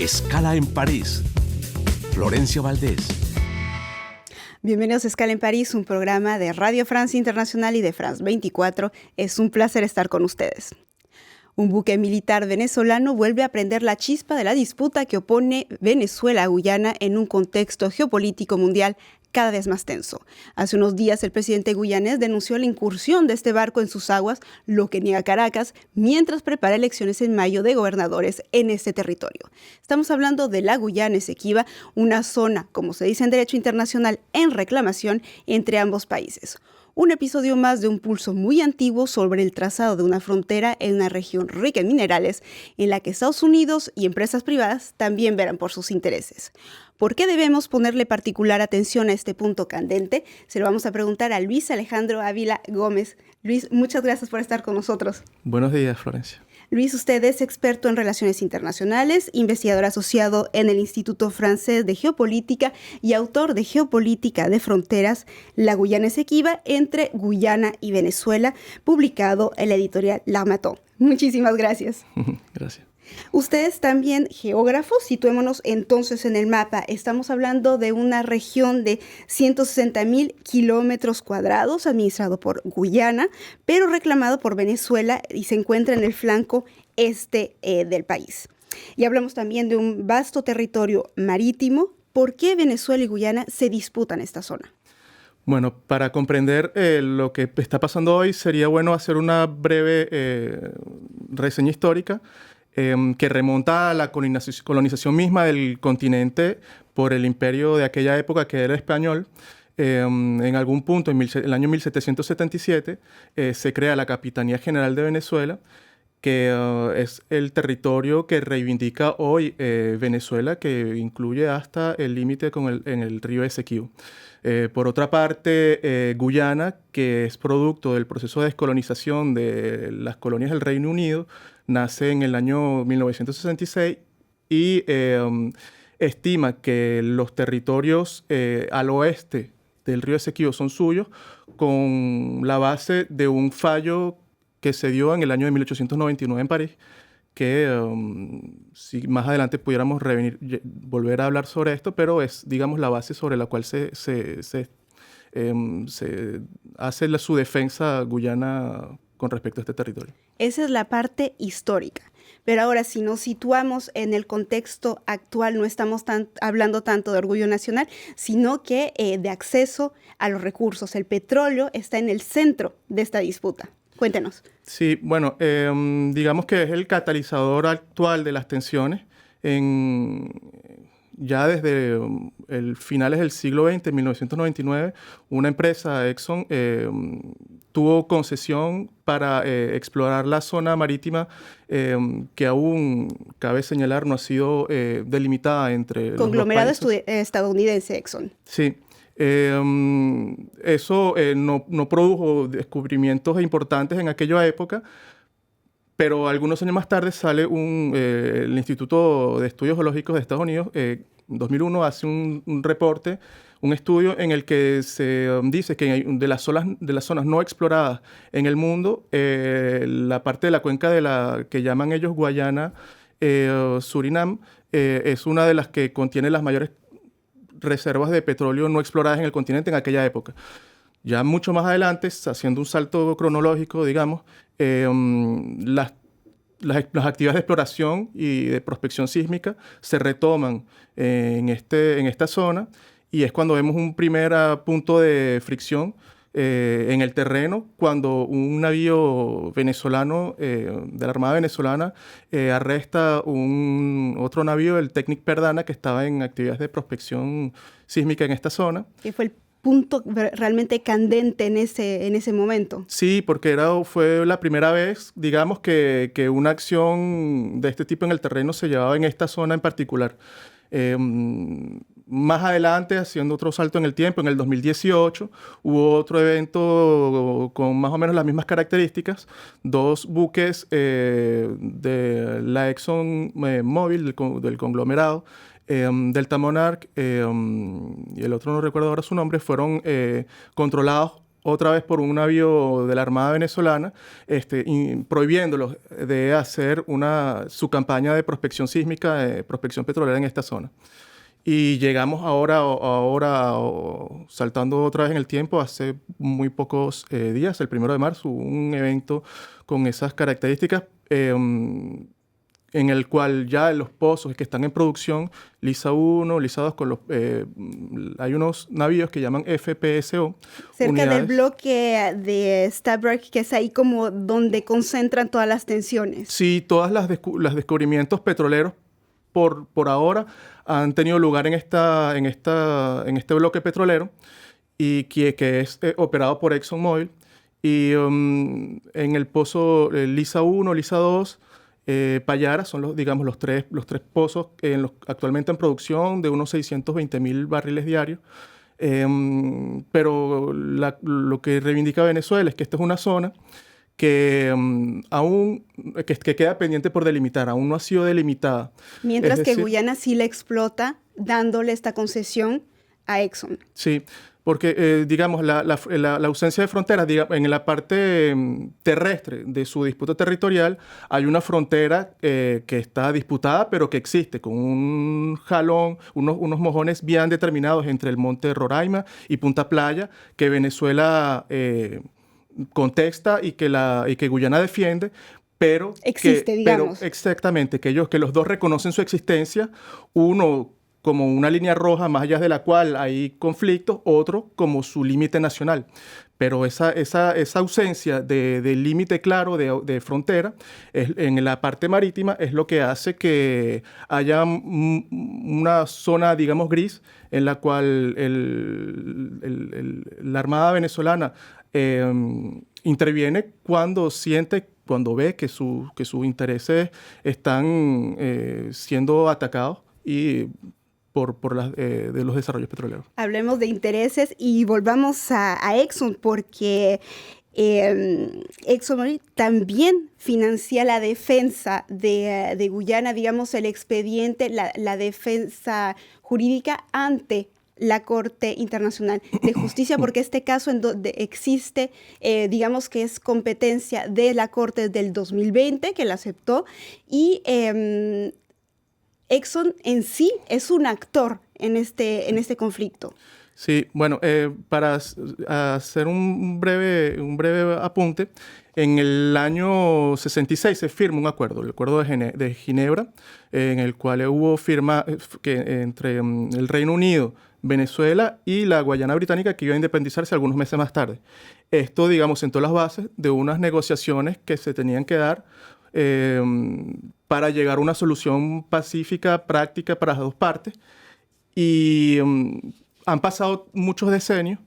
Escala en París. Florencia Valdés. Bienvenidos a Escala en París, un programa de Radio France Internacional y de France 24. Es un placer estar con ustedes. Un buque militar venezolano vuelve a prender la chispa de la disputa que opone Venezuela a Guyana en un contexto geopolítico mundial cada vez más tenso. Hace unos días el presidente guyanés denunció la incursión de este barco en sus aguas, lo que niega Caracas, mientras prepara elecciones en mayo de gobernadores en este territorio. Estamos hablando de la Guyana Esequiba, una zona, como se dice en derecho internacional, en reclamación entre ambos países. Un episodio más de un pulso muy antiguo sobre el trazado de una frontera en una región rica en minerales, en la que Estados Unidos y empresas privadas también verán por sus intereses. ¿Por qué debemos ponerle particular atención a este punto candente? Se lo vamos a preguntar a Luis Alejandro Ávila Gómez. Luis, muchas gracias por estar con nosotros. Buenos días, Florencia. Luis, usted es experto en relaciones internacionales, investigador asociado en el Instituto Francés de Geopolítica y autor de Geopolítica de Fronteras, la Guyana Esequiba entre Guyana y Venezuela, publicado en la editorial L'Harmattan. Muchísimas gracias. Gracias. Usted es también geógrafo. Situémonos entonces en el mapa. Estamos hablando de una región de 160.000 kilómetros cuadrados administrado por Guyana, pero reclamado por Venezuela y se encuentra en el flanco este del país. Y hablamos también de un vasto territorio marítimo. ¿Por qué Venezuela y Guyana se disputan esta zona? Bueno, para comprender lo que está pasando hoy, sería bueno hacer una breve reseña histórica que remonta a la colonización misma del continente por el imperio de aquella época, que era español. En algún punto, en el año 1777, se crea la Capitanía General de Venezuela, que es el territorio que reivindica hoy Venezuela, que incluye hasta el límite en el río Esequibo. Por otra parte, Guyana, que es producto del proceso de descolonización de las colonias del Reino Unido, nace en el año 1966 y estima que los territorios al oeste del río Esequibo son suyos, con la base de un fallo que se dio en el año de 1899 en París, que si más adelante pudiéramos volver a hablar sobre esto, pero es, digamos, la base sobre la cual se hace su defensa Guyana con respecto a este territorio. Esa es la parte histórica. Pero ahora, si nos situamos en el contexto actual, no estamos hablando tanto de orgullo nacional, sino que de acceso a los recursos. El petróleo está en el centro de esta disputa. Cuéntenos. Sí, bueno, digamos que es el catalizador actual de las tensiones. Ya desde finales del siglo XX, en 1999, una empresa, Exxon, tuvo concesión para explorar la zona marítima que aún, cabe señalar, no ha sido delimitada entre conglomerado los dos países. Estadounidense, Exxon. Sí. Eso no produjo descubrimientos importantes en aquella época, pero algunos años más tarde sale el Instituto de Estudios Geológicos de Estados Unidos, en 2001 hace un reporte, un estudio en el que se dice que de las zonas no exploradas en el mundo, la parte de la cuenca que llaman ellos Guayana, Surinam, es una de las que contiene las mayores reservas de petróleo no exploradas en el continente en aquella época. Ya mucho más adelante, haciendo un salto cronológico, digamos, las actividades de exploración y de prospección sísmica se retoman en esta zona, y es cuando vemos un primer punto de fricción en el terreno, cuando un navío venezolano de la Armada venezolana arresta otro navío, el Technic Perdana, que estaba en actividades de prospección sísmica en esta zona. Que fue el punto realmente candente en ese momento. Sí, porque fue la primera vez, digamos, que una acción de este tipo en el terreno se llevaba en esta zona en particular. Más adelante, haciendo otro salto en el tiempo, en el 2018, hubo otro evento con más o menos las mismas características. Dos buques de la Exxon Mobil, del conglomerado, Delta Monarch, y el otro no recuerdo ahora su nombre, fueron controlados otra vez por un navío de la Armada venezolana, prohibiéndolos de hacer su campaña de prospección sísmica, de prospección petrolera en esta zona. Y llegamos ahora, saltando otra vez en el tiempo, hace muy pocos días, el 1 de marzo, hubo un evento con esas características en el cual ya los pozos que están en producción, Lisa 1, Lisa 2, hay unos navíos que llaman FPSO. Cerca del bloque de Stabroek, que es ahí como donde concentran todas las tensiones. Sí, todos los descubrimientos petroleros por ahora han tenido lugar en este bloque petrolero y que es operado por ExxonMobil. Y en el pozo Lisa 1, Lisa 2, Payara son los tres pozos actualmente en producción de unos 620,000 barriles diarios. Pero lo que reivindica Venezuela es que esta es una zona que que queda pendiente por delimitar, aún no ha sido delimitada. Mientras que Guyana sí la explota dándole esta concesión a Exxon. Sí, porque digamos la ausencia de fronteras, en la parte terrestre de su disputa territorial hay una frontera que está disputada pero que existe, con un jalón, unos mojones bien determinados entre el monte Roraima y Punta Playa, que Venezuela contesta y que Guyana defiende, pero digamos. Pero exactamente, que los dos reconocen su existencia, uno como una línea roja más allá de la cual hay conflictos, otro como su límite nacional. Pero esa ausencia de límite claro de frontera en la parte marítima es lo que hace que haya una zona, digamos, gris, en la cual la Armada venezolana interviene cuando ve que sus intereses están siendo atacados y de los desarrollos petroleros. Hablemos de intereses y volvamos a Exxon, porque Exxon también financia la defensa de Guyana, digamos, el expediente, la defensa jurídica ante la Corte Internacional de Justicia, porque este caso en donde existe, digamos que es competencia de la Corte del 2020, que la aceptó, y Exxon en sí es un actor en este conflicto. Sí, bueno, para hacer un breve apunte, en el año 66 se firma un acuerdo, el Acuerdo de Ginebra, en el cual hubo firma entre el Reino Unido, Venezuela y la Guayana Británica, que iba a independizarse algunos meses más tarde. Esto, digamos, sentó las bases de unas negociaciones que se tenían que dar para llegar a una solución pacífica, práctica para las dos partes. Y han pasado muchos decenios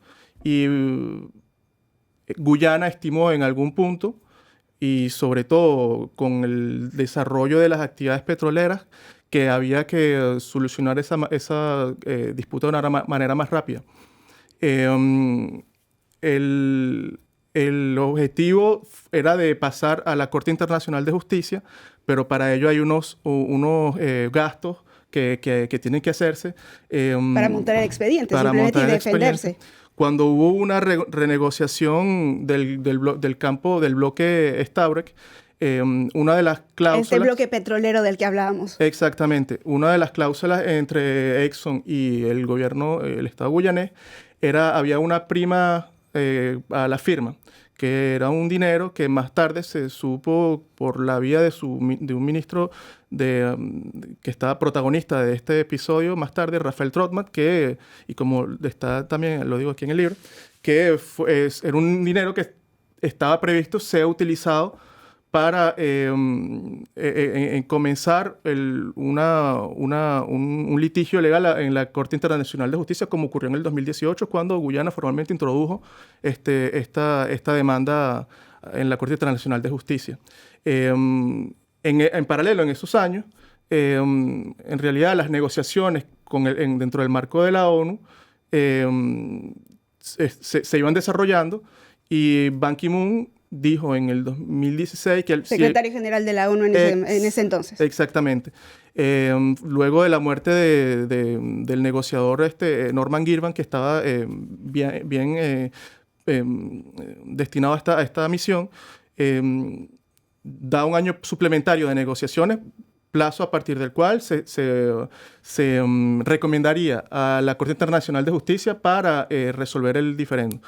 y Guyana estimó en algún punto, y sobre todo con el desarrollo de las actividades petroleras, que había que solucionar esa disputa de una manera más rápida. El objetivo era de pasar a la Corte Internacional de Justicia, pero para ello hay unos gastos que tienen que hacerse. Para montar el expediente, simplemente, y defenderse. Cuando hubo una renegociación del campo del bloque Stabroek, una de las cláusulas... Este bloque petrolero del que hablábamos. Exactamente. Una de las cláusulas entre Exxon y el gobierno, el Estado guyanés, había una prima a la firma, que era un dinero que más tarde se supo por la vía de un ministro que estaba protagonista de este episodio, más tarde, Rafael Trotman, y como está también, lo digo aquí en el libro, que era un dinero que estaba previsto ser utilizado para comenzar un litigio legal en la Corte Internacional de Justicia, como ocurrió en el 2018, cuando Guyana formalmente introdujo esta demanda en la Corte Internacional de Justicia. En paralelo, en esos años, en realidad las negociaciones dentro del marco de la ONU se iban desarrollando, y Ban Ki-moon dijo en el 2016 que el secretario general de la ONU en ese entonces. Exactamente. Luego de la muerte del negociador Norman Girvan, que estaba bien destinado a esta misión, da un año suplementario de negociaciones, plazo a partir del cual se recomendaría a la Corte Internacional de Justicia para resolver el diferendo.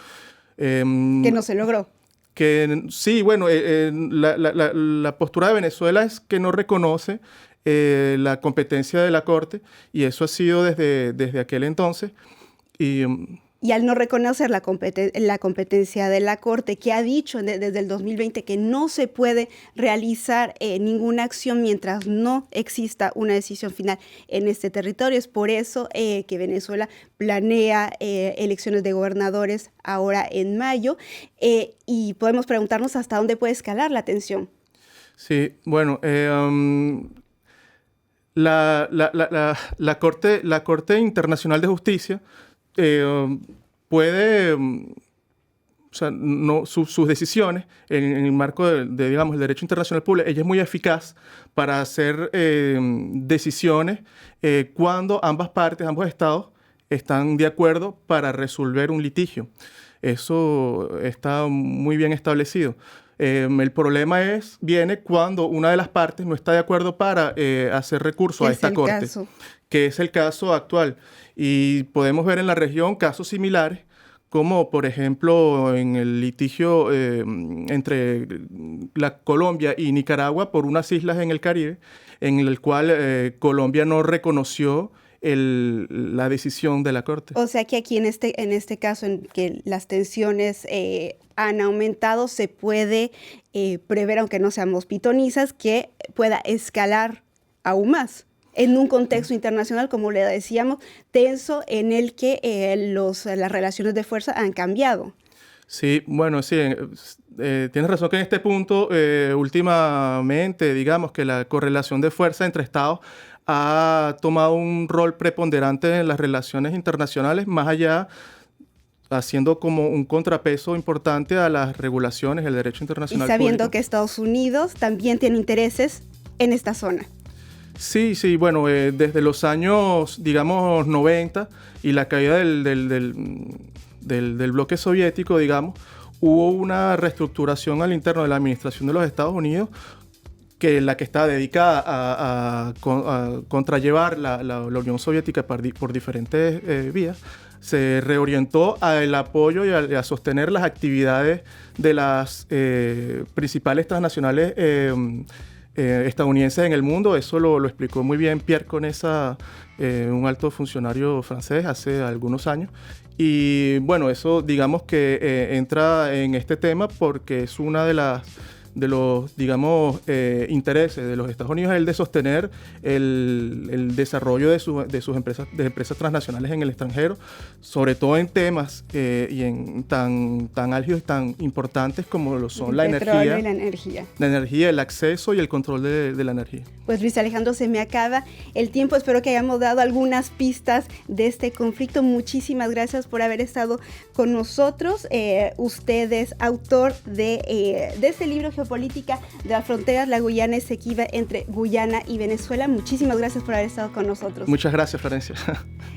Que no se logró. Que sí, bueno, la postura de Venezuela es que no reconoce la competencia de la Corte, y eso ha sido desde aquel entonces. Y al no reconocer la competencia de la Corte, que ha dicho desde el 2020 que no se puede realizar ninguna acción mientras no exista una decisión final en este territorio. Es por eso que Venezuela planea elecciones de gobernadores ahora en mayo, y podemos preguntarnos hasta dónde puede escalar la tensión. Sí, bueno, la Corte Internacional de Justicia puede, o sea, sus decisiones en el marco digamos, el derecho internacional público, ella es muy eficaz para hacer decisiones cuando ambas partes, ambos estados, están de acuerdo para resolver un litigio. Eso está muy bien establecido. El problema viene cuando una de las partes no está de acuerdo para hacer recurso a esta corte, que es el caso actual. Y podemos ver en la región casos similares, como por ejemplo en el litigio entre Colombia y Nicaragua por unas islas en el Caribe, en el cual Colombia no reconoció la decisión de la Corte. O sea que aquí en este caso en que las tensiones han aumentado, se puede prever, aunque no seamos pitonizas, que pueda escalar aún más en un contexto internacional, como le decíamos, tenso, en el que las relaciones de fuerza han cambiado. Sí, bueno, sí, tienes razón que en este punto, últimamente, digamos que la correlación de fuerza entre estados ha tomado un rol preponderante en las relaciones internacionales, más allá, haciendo como un contrapeso importante a las regulaciones del derecho internacional. Y sabiendo público. Que Estados Unidos también tiene intereses en esta zona. Sí, bueno, desde los años, digamos, 90 y la caída del bloque soviético, digamos, hubo una reestructuración al interno de la administración de los Estados Unidos, la que está dedicada a contrallevar la Unión Soviética por diferentes vías. Se reorientó al apoyo y a sostener las actividades de las principales transnacionales estadounidenses en el mundo. Eso lo explicó muy bien Pierre Conesa, un alto funcionario francés, hace algunos años. Y bueno, eso digamos que entra en este tema porque es una de los, digamos, intereses de los Estados Unidos, el de sostener el desarrollo de sus empresas transnacionales en el extranjero, sobre todo en temas y en tan álgidos y tan importantes como lo son la energía, el acceso y el control de la energía. Pues Luis Alejandro, se me acaba el tiempo. Espero que hayamos dado algunas pistas de este conflicto. Muchísimas gracias por haber estado con nosotros. Usted es autor de este libro, Geopolítica de las Fronteras, la Guyana Esequiba entre Guyana y Venezuela. Muchísimas gracias por haber estado con nosotros. Muchas gracias, Florencia.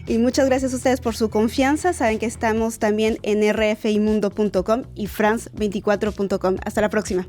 Y muchas gracias a ustedes por su confianza. Saben que estamos también en rfimundo.com y france24.com. Hasta la próxima.